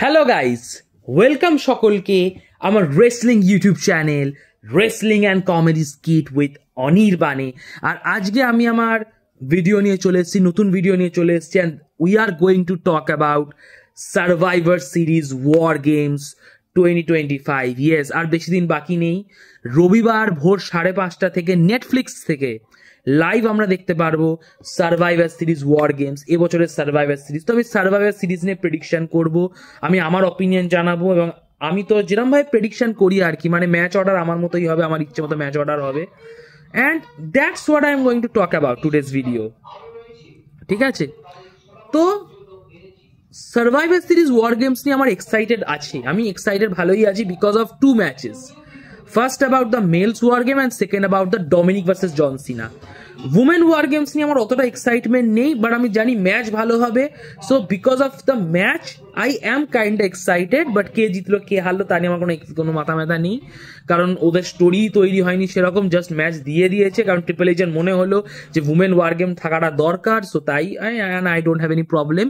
Hello guys, welcome সকলকে আমার wrestling YouTube channel wrestling and comedy skit with অনির্বাণে। আর আজকে আমি আমার ভিডিও নিয়ে চলে এসেছি, নতুন ভিডিও নিয়ে চলে এসেছি, and we are going to talk about Survivor Series War Games 2025। Yes, আর বেশি দিন বাকি নেই। রবিবার ভোর 5:30 থেকে নেটফ্লিক্স থেকে লাইভ আমরা দেখতে পারবো সার্ভাইভার সিরিজ ওয়ার গেমস, এবছরের সার্ভাইভার সিরিজ। তো আমি সার্ভাইভার সিরিজ নিয়ে প্রেডিকশন করব, আমি আমার অপিনিয়ন জানাবো, এবং আমি তো যেরকম ভাবে প্রেডিকশন করি আর কি, মানে ম্যাচ অর্ডার আমার মতোই হবে, আমার ইচ্ছে মতো ম্যাচ অর্ডার হবে। And that's what I am going to talk about today's video. ঠিক আছে, তো সার্ভাইভার সিরিজ ওয়ার গেমস নিয়ে আমার এক্সাইটেড আছি, আমি এক্সাইটেড ভালোই আছি because of two matches. First about the males war game and second about the Dominik versus John Cena. Women war games নিয়ে আমার অতটা এক্সাইটমেন্ট নেই, বাট আমি জানি ম্যাচ ভালো হবে। So because of the match I am kind excited, but কে জিতলো কে হারলো তা নিয়ে আমার কোনো মাথা ব্যথা নেই, কারণ ওদের স্টোরি তৈরি হয়নি সেরকম, জাস্ট ম্যাচ দিয়ে দিয়েছে, কারণ ট্রিপল এইচের মনে হলো যে উমেন ওয়ার গেম থাকাটা দরকার। সো তাই I don't have any problem.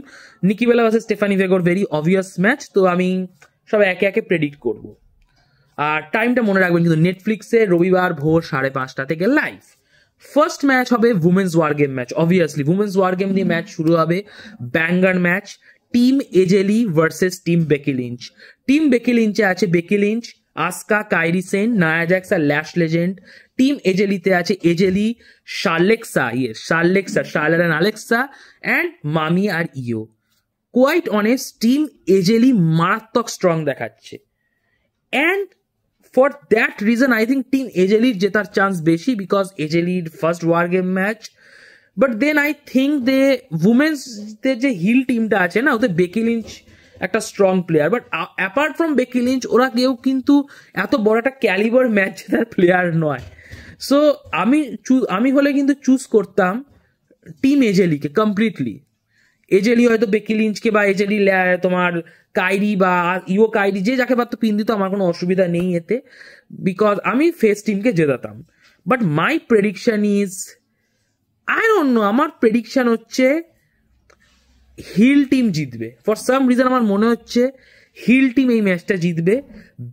Nikki Bella versus Stephanie Vaquer very obvious match. তো আমি সব একে একে প্রেডিক্ট করবো। আর টাইমটা মনে রাখবেন কিন্তু, নেটফ্লিক্সে রবিবার ভোর 5:30 থেকে লাইভ। ফার্স্ট ম্যাচ হবে women's war game match, obviously women's war game দিয়ে ম্যাচ শুরু হবে। Banger match, team AJ Lee versus team Becky Lynch. Team বেকি লিঞ্চে আছে Becky Lynch, Asuka, Kairi Sane, Nia Jax আর ল্যাশ লেজেন্ড। টিম এজেলিতে আছে AJ Lee, Charlexa, Charlotte and Alexa, and Mami আর ইও। কোয়াইট অনেস্ট, টিম এজেলি মারাত্মক স্ট্রং দেখাচ্ছে, and for that reason I think team এজেলির জেতার চান্স বেশি, বিকজ এজেলির first war game match. But then I think they উমেন্সদের যে হিল টিমটা আছে না, ওদের বেকি লিঞ্চ একটা strong player, but apart from Becky Lynch ওরা কেউ কিন্তু এত বড় একটা ক্যালিবার ম্যাচ জেতার প্লেয়ার নয়। সো আমি হলে কিন্তু চুজ করতাম টিম এজেলিকে কমপ্লিটলি। এজেলি হয়তো বেকি লিঞ্চকে বা এজেলি তোমার কাইরি বা ইও কাইরি যে যাকে পারতো পিন দিত, আমার কোনো অসুবিধা নেই এতে, বিকজ আমি ফেস টিমকে জেতাতাম। But my prediction is, I don't know, আমার প্রেডিকশন হচ্ছে হিল টিম জিতবে। ফর সাম রিজন আমার মনে হচ্ছে হিল টিম এই ম্যাচটা জিতবে।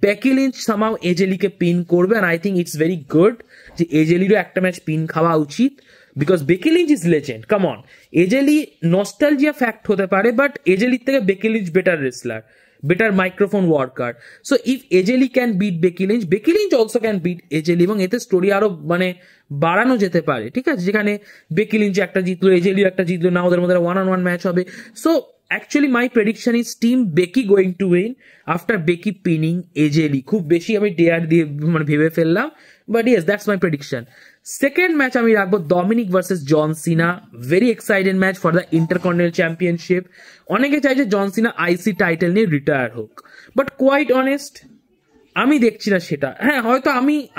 বেকি লিঞ্চ সামাও এজেলিকে পিন করবে, and I think it's very good যে এজেলিরও একটা ম্যাচ পিন খাওয়া উচিত, because Becky Lynch is legend. Come on, AJ Lee nostalgia fact হতে পারে, বাট এজেলির থেকে Becky Lynch better wrestler, better microphone worker. So if AJ Lee can beat Becky Lynch also can beat AJ Lee, এবং এতে story আরো মানে বাড়ানো যেতে পারে। ঠিক আছে, যেখানে বেকি লিঞ্চ একটা জিতলো, এজেলিও একটা জিতলো না, ওদের মধ্যে 1-on-1 ম্যাচ হবে। So actually my prediction is team Becky going to win after Becky pinning easily. খুব বেশি আমি ডেয়ার দিয়ে মানে ভেবে ফেললাম, but yes that's my prediction. Second match আমি রাখবো Dominik versus John Cena. Very excited match for the Intercontinental championship. অনেকে চাইছে জন সিনা আইসি টাইটেল নিয়ে রিটায়ার হোক, বাট কোয়াইট অনেস্ট আমি দেখছি না সেটা। হ্যাঁ, হয়তো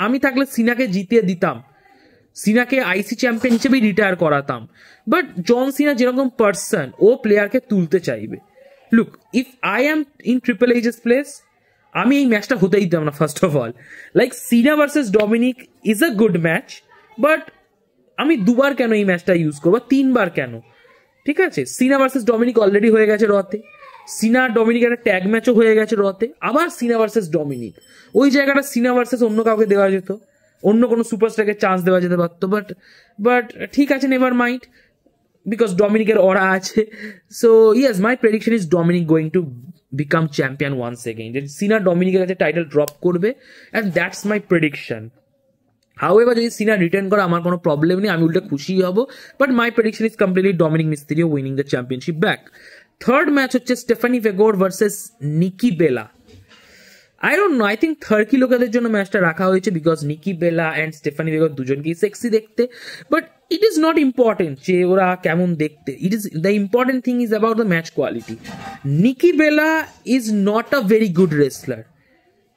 আমি থাকলে সিনাকে জিতিয়ে দিতাম, সিনাকে আইসি চ্যাম্পিয়ন হিসেবেই রিটায়ার করাতাম, বাট জন সিনা যেরকম পার্সন, ও প্লেয়ারকে তুলতে চাইবে। Look, if I am in Triple H's place, আমি এই ম্যাচটা হতেই দিতাম না। First of all, like Cena versus Dominik is a good match, but আমি দুবার কেন এই ম্যাচটা ইউজ করবো, 3বার কেন? ঠিক আছে, সিনা ভার্সেস ডমিনিক অলরেডি হয়ে গেছে রতে, সিনা ডমিনিক একটা ট্যাগ ম্যাচও হয়ে গেছে রতে, আবার সিনা ভার্সেস ডমিনিক। ওই জায়গাটা সিনা ভার্সেস অন্য কাউকে দেওয়া যেত, অন্য কোনো সুপারস্টারকে চান্স দেওয়া যেতে পারতো, বাট ঠিক আছে, নেভার মাইন্ড, বিকজ ডমিনিকের অরা আছে। So yes, my prediction is Dominik going to become champion once again, যে সিনা ডমিনিকের কাছে টাইটেল ড্রপ করবে, and that's my prediction. However যদি সিনা রিটার্ন করে আমার কোনো প্রবলেম নেই, আমি উল্টে খুশি হব, but my prediction is completely Dominik মিস্ত্রিও winning the championship back. Third match হচ্ছে Stephanie Vaquer versus Nikki Bella. I don't know, I think থার্কি লোকেদের জন্য ম্যাচটা রাখা হয়েছে, বিকজ Nikki Bella and Stephanie Vaquer দুজনকেই সেক্সি দেখতে, but it is not important যে ওরা কেমন দেখতে। It is the important thing is about the match quality. Nikki Bella is not a very good wrestler,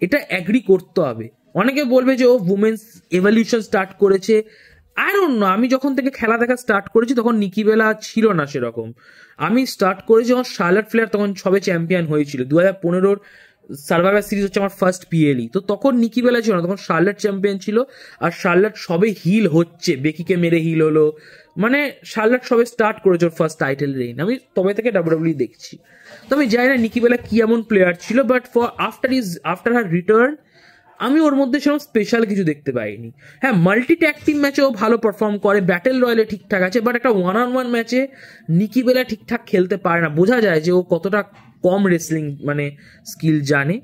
এটা অ্যাগ্রি করতে হবে। অনেকে বলবে যে ও উমেন্স এভলিউশন স্টার্ট করেছে, আই ডোন্ট নো। আমি যখন থেকে খেলা দেখা স্টার্ট করেছি তখন নিকি বেলা ছিল না সেরকম। আমি স্টার্ট করেছি যখন শার্লট ফ্লেয়ার তখন সবে চ্যাম্পিয়ন হয়েছিল, 2015 সার্ভাইভার সিরিজ হচ্ছে আমার ফার্স্ট পিএলই, তো তখন নিকি বেলা ছিল না, তখন শার্লেট চ্যাম্পিয়ন ছিল, আর শার্লেট সবে হিল হচ্ছে, বেকিকে মেরে হিল হলো, মানে শার্লেট সবে স্টার্ট করেছে ওর ফার্স্ট টাইটেল রেইন। আমি তবে থেকে ডাব্লিউডাব্লিউ দেখছি, তো আমি জানি না নিকি বেলা কি এমন প্লেয়ার ছিল, বাট আফটার হার রিটার্ন আমি ওর মধ্যে সেরকম স্পেশাল কিছু দেখতে পাইনি। হ্যাঁ, মাল্টি ট্যাগ টিম ম্যাচেও ভালো পারফর্ম করে, ব্যাটেল রয়্যালে ঠিকঠাক আছে, বাট একটা 1-on-1 ম্যাচে নিকি বেলা ঠিকঠাক খেলতে পারে না, বোঝা যায় যে ও কতটা কম রেসলিং মানে স্কিল জানে।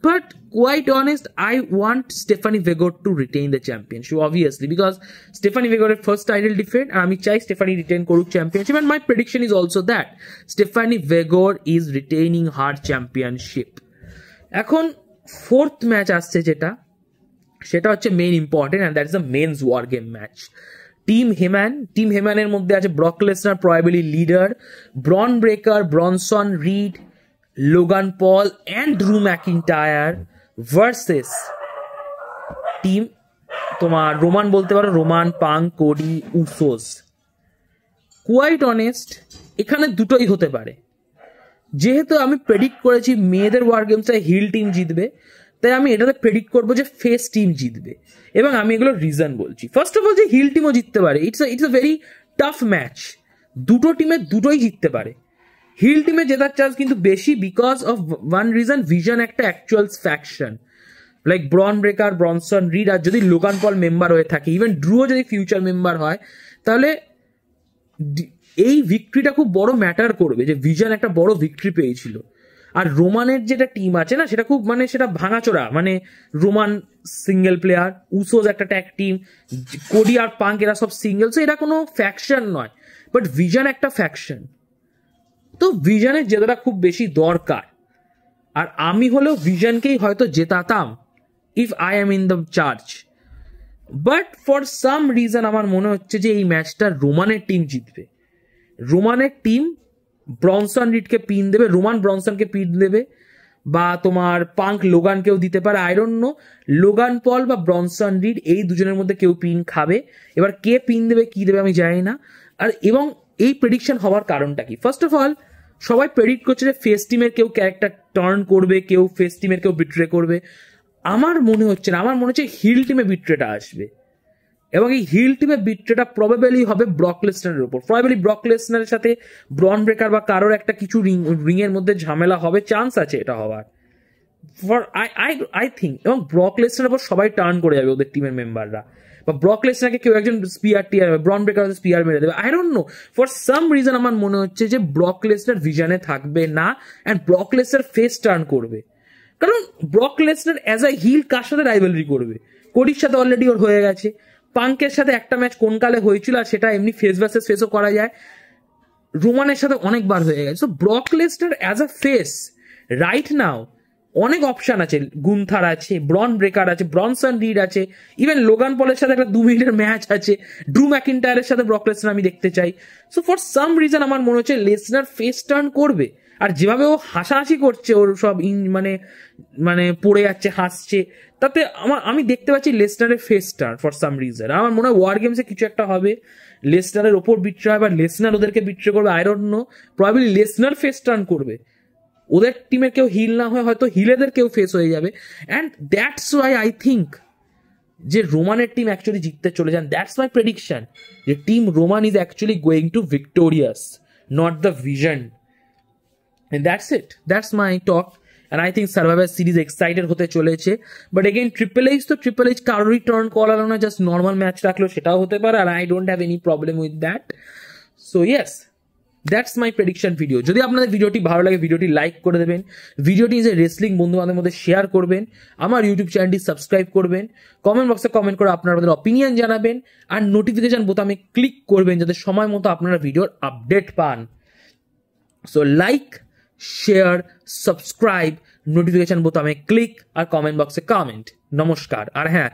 But quite honest, I want Stephanie Vaquer to retain the championship obviously, because Stephanie ভেগরের ফার্স্ট টাইটেল ডিফেন্ড, আর আমি চাই স্টেফানি রিটেইন করুক championship, and my prediction is also that Stephanie Vaquer is retaining her championship. এখন fourth match আসছে সেটা হচ্ছে main important, and that is the men's war game match. Team হেম্যানের মধ্যে আছে Brock Lesnar, probably leader, ব্রন Breakker, Bronson Reed, Logan Paul and Drew McIntyre versus team তোমার Roman, বলতে পারো রোমান, পাং, কোডি, উসোস। কোয়াইট অনেস্ট, এখানে দুটোই হতে পারে। যেহেতু আমি প্রেডিক্ট করেছি মেয়েদের ওয়ার গেমসে হিল টিম জিতবে, তাই আমি এটাতে প্রেডিক্ট করবো যে ফেস টিম জিতবে, এবং আমি এগুলোর রিজন বলছি। ফার্স্ট অফ অল, যে হিল টিমও জিততে পারে, it's a very tough match, দুটো টিমের দুটোই জিততে পারে। হিল টিমে জেতার চান্স কিন্তু বেশি, because of one reason, Vision একটা actual faction, like Bron Breakker, Bronson Reed, আর যদি লোগান পল মেম্বার হয়ে থাকে, ইভেন ড্রুও যদি ফিউচার মেম্বার হয়, তাহলে এই ভিক্টরিটা খুব বড় ম্যাটার করবে, যে ভিশন একটা বড় ভিক্টরি পেয়েছিল। আর রোমানের যেটা টিম আছে না, সেটা খুব মানে সেটা ভাঙাচোরা, মানে রোমান সিঙ্গেল প্লেয়ার, উসোস একটা ট্যাগ টিম, কোডি আর পাঙ্ক এরা সব সিঙ্গেল, সো এটা কোনো ফ্যাকশন নয়, বাট ভিশন একটা ফ্যাকশন। তো ভিশনের জেতাটা খুব বেশি দরকার, আর আমি হলেও ভিশনকেই হয়তো জেতাতাম if I am in the charge, but for some reason আমার মনে হচ্ছে যে এই ম্যাচটা রোমানের টিম জিতবে। রোমানের টিম ব্রনসন রিডকে পিন দেবে, রোমান ব্রনসনকে পিন দেবে, বা তোমার পাঙ্ক লোগানকেও দিতে পারে, I don't know. Logan Paul বা ব্রনসন রিড এই দুজনের মধ্যে কেউ পিন খাবে, এবার কে পিন দেবে কি দেবে আমি জানি না। আর এবং এই প্রেডিকশন হওয়ার কারণটা কি, ফার্স্ট অফ অল সবাই প্রেডিক্ট করছে যে ফেস টিমের কেউ ক্যারেক্টার টার্ন করবে, কেউ ফেস টিমের কেউ বিট্রে করবে। আমার মনে হচ্ছে না, আমার মনে হচ্ছে হিল টিমে বিট্রেটা আসবে, এবং এই হিল টিমে বিট্রেটা প্রবাবলি হবে ব্রক লেসনারের উপর। প্রবাবলি ব্রক লেসনারের সাথে ব্রন ব্রেকার বা কারোর একটা কিছু রিং এর মধ্যে ঝামেলা হবে, চান্স আছে এটা হওয়ার, ফর আই থিঙ্ক। এবং ব্রক লেসনারের উপর সবাই টার্ন করে যাবে ওদের টিমের মেম্বাররা, বা ব্রক লেসনারকে কেউ একজন spear tear, Bron Breakker spear মেরে দেবে, I don't know. For some reason আমার মনে হচ্ছে যে ব্রক লেসনার ভিশনে থাকবে না, and Brock Lesnar face turn করবে। কারণ Brock Lesnar as a heel কার সাথে রাইভালরি করবে? কোডির সাথে অলরেডি ওর হয়ে গেছে, পাঙ্কের সাথে একটা ম্যাচ কোন কালে হয়েছিল, আর সেটা এমনি ফেস ভার্সেস ফেসও করা যায়, রোমানের সাথে অনেকবার হয়ে গেছে। সো ব্রক লেসনার অ্যাজ আ ফেস রাইট নাও অনেক অপশন আছে, গুন্থার আছে, ব্রন ব্রেকার আছে, ব্রনসন রিড আছে, ইভেন লোগান পলের সাথে একটা 2 মিনিটের ম্যাচ আছে, ড্রু ম্যাকিন্টায়ারের সাথে ব্রক লেসনার আমি দেখতে চাই। সো ফর সাম রিজন আমার মনে হচ্ছে লেসনার ফেস টার্ন করবে, আর যেভাবে ও হাসাহাসি করছে, ওর সব মানে পড়ে যাচ্ছে, হাসছে, তাতে আমি দেখতে পাচ্ছি লেসনারের face turn for some reason. আমার মনে হয় ওয়ার গেমসে কিছু একটা হবে, লেসনারের ওপর বিট্রে হবে, আর লেসনার ওদেরকে বিট্রে করবে, I don't no. Probably Lesnar face turn করবে, ওদের টিমের কেউ হিল না হয় হয়তো হিলেদের কেউ ফেস হয়ে যাবে, and that's why I think যে রোমানের টিম অ্যাকচুয়ালি জিততে চলে যান। দ্যাটস মাই প্রেডিকশন, যে team Roman is actually going to victorious, not the vision. And that's my talk, and I think Survivor Series excited হতে চলেছে। But again, Triple H কারোরই turn করালো না, জাস্ট নর্মাল ম্যাচ রাখলো, সেটাও হতে পারে, আর I don't have any problem with that. So yes, that's my prediction video. যদি আপনাদের ভিডিওটি ভালো লাগে, ভিডিওটি লাইক করে দেবেন, ভিডিওটি যে রেসলিং বন্ধু বান্ধবের মধ্যে শেয়ার করবেন, আমার ইউটিউব চ্যানেলটি সাবস্ক্রাইব করবেন, কমেন্ট বক্সে কমেন্ট করে আপনাদের অপিনিয়ন জানাবেন, আর নোটিফিকেশন বোতামে ক্লিক করবেন যাতে সময় মতো আপনারা ভিডিওর আপডেট পান। So like, share, subscribe, notification বোতামে ক্লিক, আর কমেন্ট বক্সে কমেন্ট। নমস্কার, আর হ্যাঁ,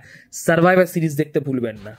সার্ভাইভার সিরিজ দেখতে ভুলবেন না।